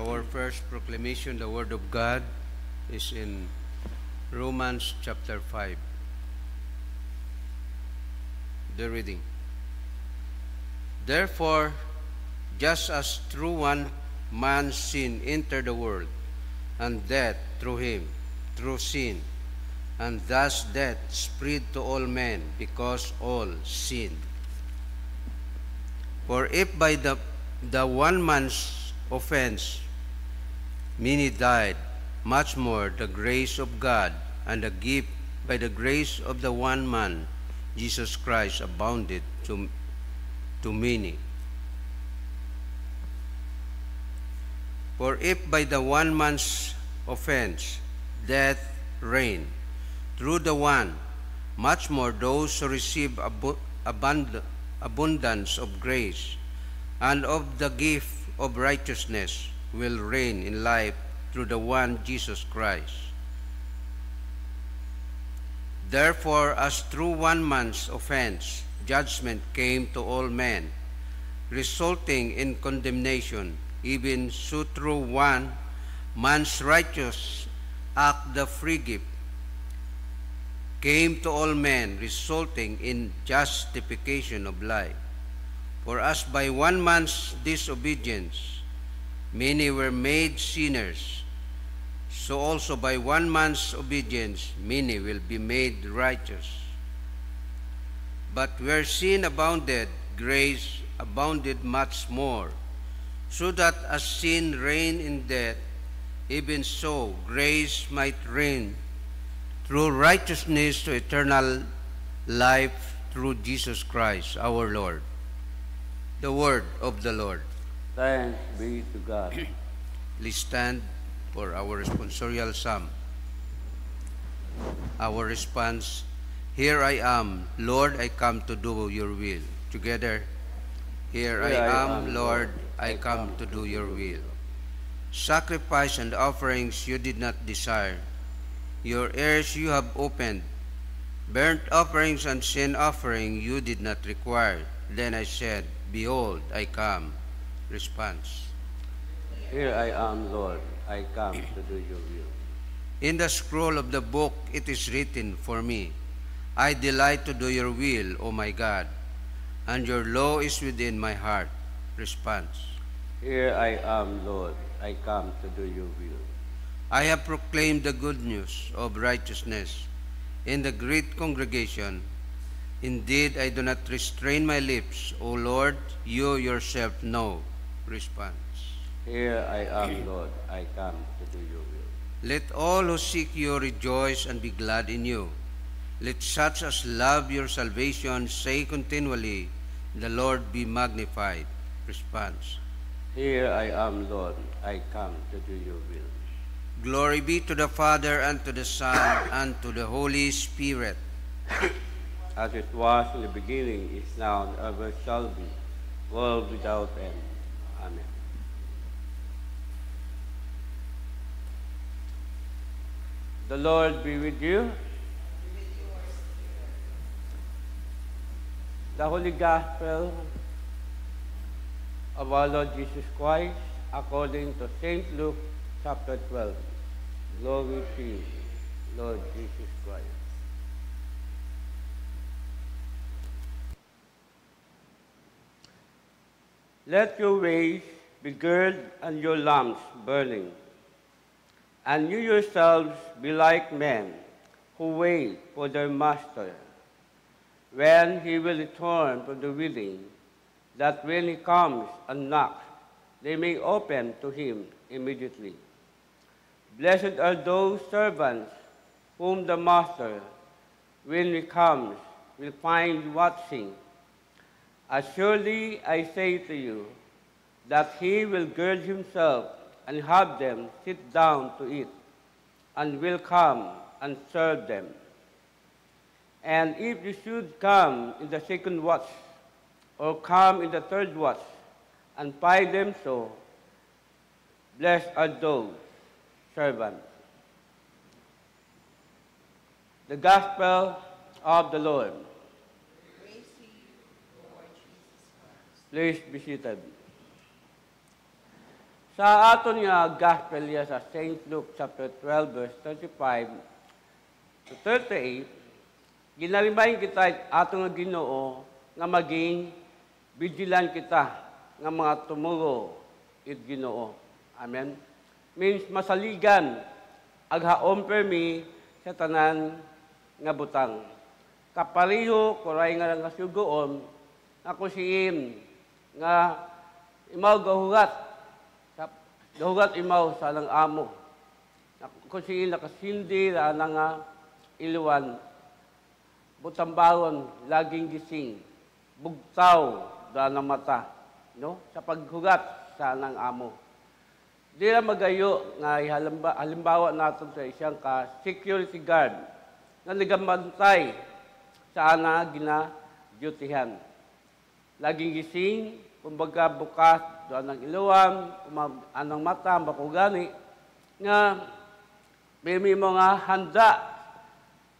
Our first proclamation, the Word of God, is in Romans chapter 5. The reading. Therefore, just as through one man's sin entered the world, and death through him, through sin, and thus death spread to all men because all sinned. For if by the one man's offense many died, much more the grace of God and the gift by the grace of the one man, Jesus Christ, abounded to many. For if by the one man's offense death reigned through the one, much more those who receive abundance of grace and of the gift of righteousness will reign in life through the one Jesus Christ. Therefore, as through one man's offense judgment came to all men, resulting in condemnation, even so through one man's righteous act the free gift came to all men, resulting in justification of life. For as by one man's disobedience many were made sinners, so also by one man's obedience many will be made righteous. But where sin abounded, grace abounded much more, so that as sin reigned in death, even so grace might reign through righteousness to eternal life through Jesus Christ our Lord. The word of the Lord. Thanks be to God. Please stand for our responsorial psalm. Our response, Here I am, Lord, I come to do your will. Together, Here I am, Lord, I come to do your will. Sacrifice and offerings you did not desire. Your ears you have opened. Burnt offerings and sin offering you did not require. Then I said, Behold, I come. Response. Here I am, Lord, I come to do your will. In the scroll of the book it is written for me, I delight to do your will, O my God, and your law is within my heart. Response. Here I am, Lord, I come to do your will. I have proclaimed the good news of righteousness in the great congregation. Indeed, I do not restrain my lips, O Lord, you yourself know. Response. Here I am, Lord, I come to do your will. Let all who seek you rejoice and be glad in you. Let such as love your salvation say continually, The Lord be magnified. Response. Here I am, Lord, I come to do your will. Glory be to the Father, and to the Son, and to the Holy Spirit. As it was in the beginning, is now, and ever shall be, world without end. Amen. The Lord be with you. The Holy Gospel of our Lord Jesus Christ according to St. Luke chapter 12. Glory to you, Lord Jesus Christ. Let your ways be girded and your lamps burning, and you yourselves be like men who wait for their master, when he will return from the wedding, that when he comes and knocks, they may open to him immediately. Blessed are those servants whom the master, when he comes, will find watching. Surely I say to you that he will gird himself and have them sit down to eat, and will come and serve them. And if you should come in the second watch, or come in the third watch, and find them so, blessed are those servants. The Gospel of the Lord. Praise to you, Lord Jesus Christ. Please be seated. Sa aton nga gospel ya sa St. Luke chapter 12 verse 35 to 38, ginarimahin kita aton nga Ginoo nga maging vigilant kita nga mga tumuro it Ginoo. Amen. Means masaligan aghaom permi sa tanan nga butang. Kapariho kuray nga nga sugoon ako siim nga imaw gahugat imaw sa lang amo. Ako siim nakasindi ra nga iluwan butambaron laging gising bugtaw da ng mata no sa paghugat sa nang amo. Di na magayo nga halimbawa natin sa isang security guard na nagambantay sa ana gina-dutyhan. Laging gising, kumbaga bukas doon ng iluwam, anong mata, bakugani, nga may mga handa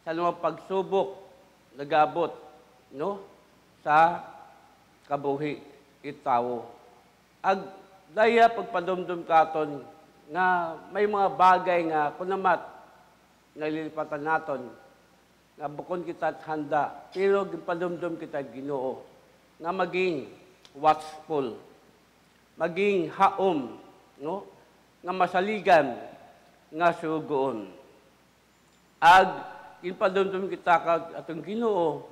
sa mga pagsubok nagabot no sa kabuhi itawo. Ag daya pagpadumdum katon nga may mga bagay nga kunamat nga lilipatan naton nga bukon kita handa pero gipadumdum kita Ginoo nga maging watchful, maging haom no nga masaligan nga sugoon. Ag gipadumdum kita kag atong Ginoo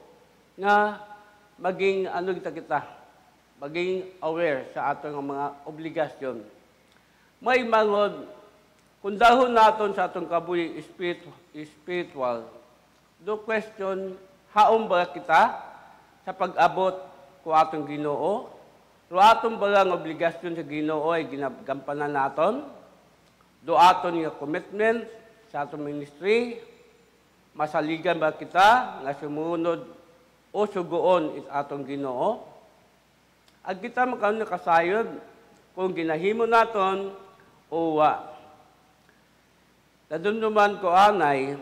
nga maging ano kita maging aware sa atong mga obligasyon. May mangod, kung dahon naton sa atong kabuhi spiritual, do question, haon ba kita sa pag-abot ko atong Ginoo? Do atong ba ang obligasyon sa Ginoo ay ginagampanan naton? Do aton nga commitment sa atong ministry? Masaligan ba kita nga sumunod o sugoon it atong Ginoo? At kita magkaroon na kasayod kung ginahimo naton o wa. Nadumduman ko anay,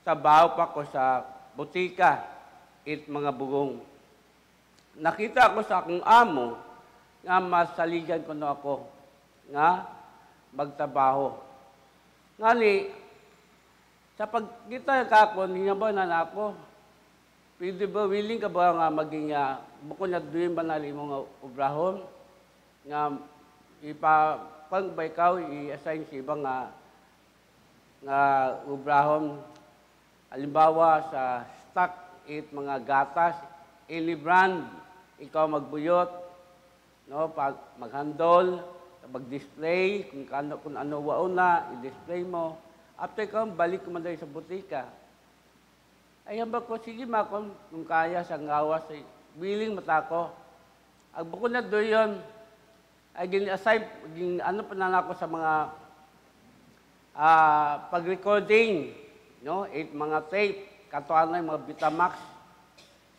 sabaw pa ko sa butika it mga bugong. Nakita ko sa akong amo nga masaligan ko na ako nga magtrabaho. Ngani, sa pagkita kakon, hinabay na ako, pwede ba, willing ka ba nga maging bukod na doon ba na mga obrahon nga pag ba ikaw i-assign sa ibang nga obrahon halimbawa sa stock it mga gatas any brand ikaw magbuyot no pag maghandol mag-display kung ano wauna i-display mo after ka balik mo sa butika. Ayan ba ko, sige ma, kung kaya sa ngawas, willing matako. Ang bukod na doon yun, ay gin-assign, ano pa na ako sa mga pag-recording, no? 8 mga tape, katuan na yung mga Betamax.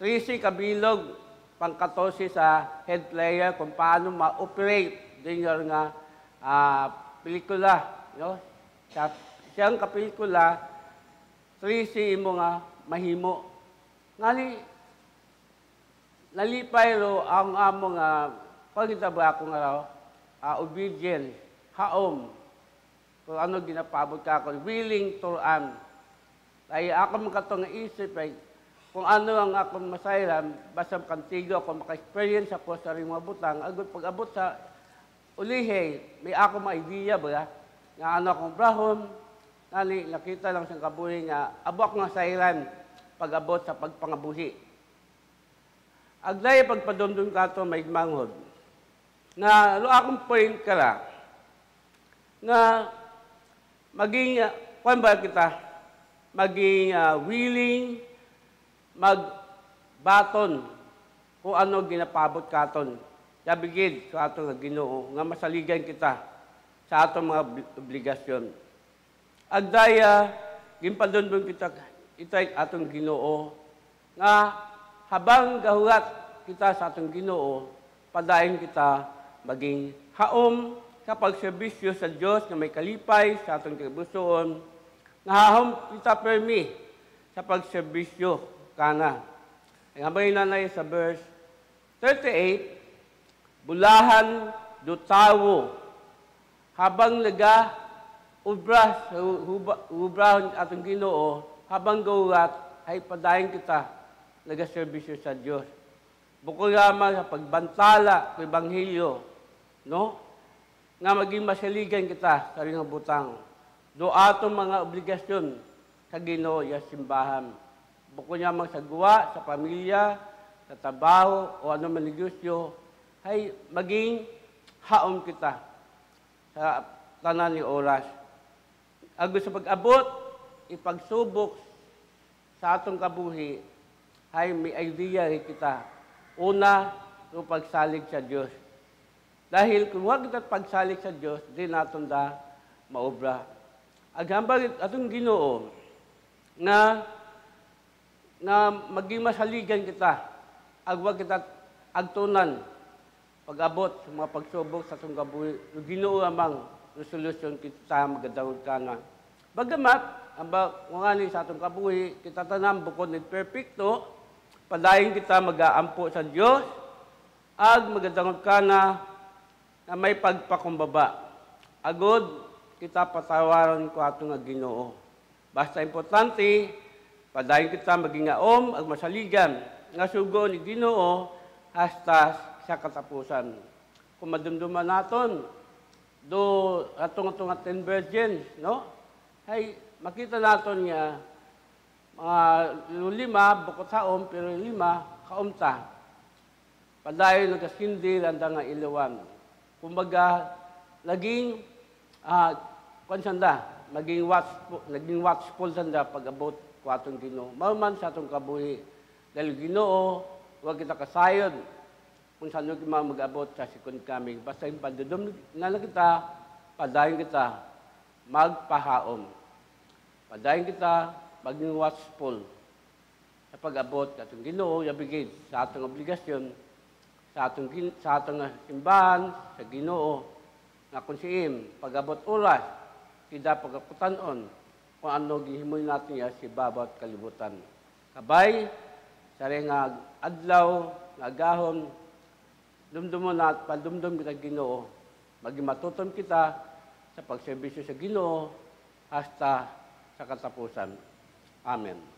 3C kabilog, pang 14 sa head player, kung paano ma-operate din yung nga pelikula, no? Siyang kapelikula, 3C mo nga, mahimo. Ngani, nalipay ro ang among pagkitaba ako nga raw, obedient, haom. Kung ano ginapabot ka ako, willing to ay ako makatong isip ay kung ano ang akong masayran, basta kantigo ako, maka-experience ako sa ring mga butang, agad pag-abot sa ulihe, may ako ma-idea ba, nga ano akong brahon, nani, nakita lang sa kabuhi nga, abok nga sayran, pag-abot sa pagpangabuhi. Agday pagpadumdum ka ito, may manghod. Na, lo akong point ka lang, nga, maging, kung ba kita, maging willing, magbaton, kung ano ginapabot ka ito. Yabigid sa atong Ginoo, nga masaligan kita sa atong mga obligasyon. Agdaya, ginpadundon kita, itay atong Ginoo, nga habang gahugat kita sa atong Ginoo, padayon kita maging haom sa pagserbisyo sa Diyos na may kalipay sa atong kabusuon, nga haom kita permi sa pagserbisyo kana. Ang hamay nanay sa verse 38, bulahan do tawo habang ubra sa ubrahon atong Ginoo habang gawat ay padayon kita nagaserbisyo sa Dios. Bukod lamang sa pagbantala ng Ebanghelyo, no? Nga maging masaligan kita sa ring butang. Do atong mga obligasyon sa Ginoo ya simbahan. Bukod lamang sa guwa, sa pamilya, sa trabaho o ano man negosyo, ay maging haom kita sa tanan ni oras. Agos sa pag-abot, ipagsubok sa atong kabuhi, ay may idea rin kita. Una, yung pagsalig sa Diyos. Dahil kung huwag kita pagsalig sa Diyos, di natin da maobra. Aghambal atong Ginoo na maging masaligan kita, agwag kita agtunan, pag-abot sa mga pagsubok sa itong kabuhi, yung Ginoo amang resolusyon kita magadawag ka na. Bagamat, ang mga sa itong kabuhi, kita tanam bukod ng perfecto, padayon kita mag-aampo sa Diyos, ag magadawag ka na may pagpakumbaba. Agod, kita patawaran ko atong Ginoo. Basta importante, padayon kita maging aom, ag masaligan, nga sugo ni Ginoo, hasta sa katapusan. Kung madumduman naton, do atong 10 virgins, no? Ay makita naton niya mga 5 bukod sa pero 5 kaumta. Padayon nagasindir anda nga ilawan. Kumbaga naging naging watchful sanda pag-abot ko atong Ginoo. Mauman sa atong kabuhi. Dahil Ginoo, huwag kita kasayod kung saan kita mag-abot sa second coming. Basta yung pandudom na kita, padayon kita, magpahaom. Padayon kita, maging watchful sa pag-abot sa atong Ginoo, yabigid sa atong obligasyon, sa atong simbahan, sa Ginoo, na kung siim, pag-abot oras, sida pagkakutanon, kung ano gihimoy natin ya si bawat kalibutan. Kabay, sa rin nga adlaw, nagahon, dumdumon at pandumdum kita Ginoo, maging matutom kita sa pagserbisyo sa Ginoo hasta sa katapusan. Amen.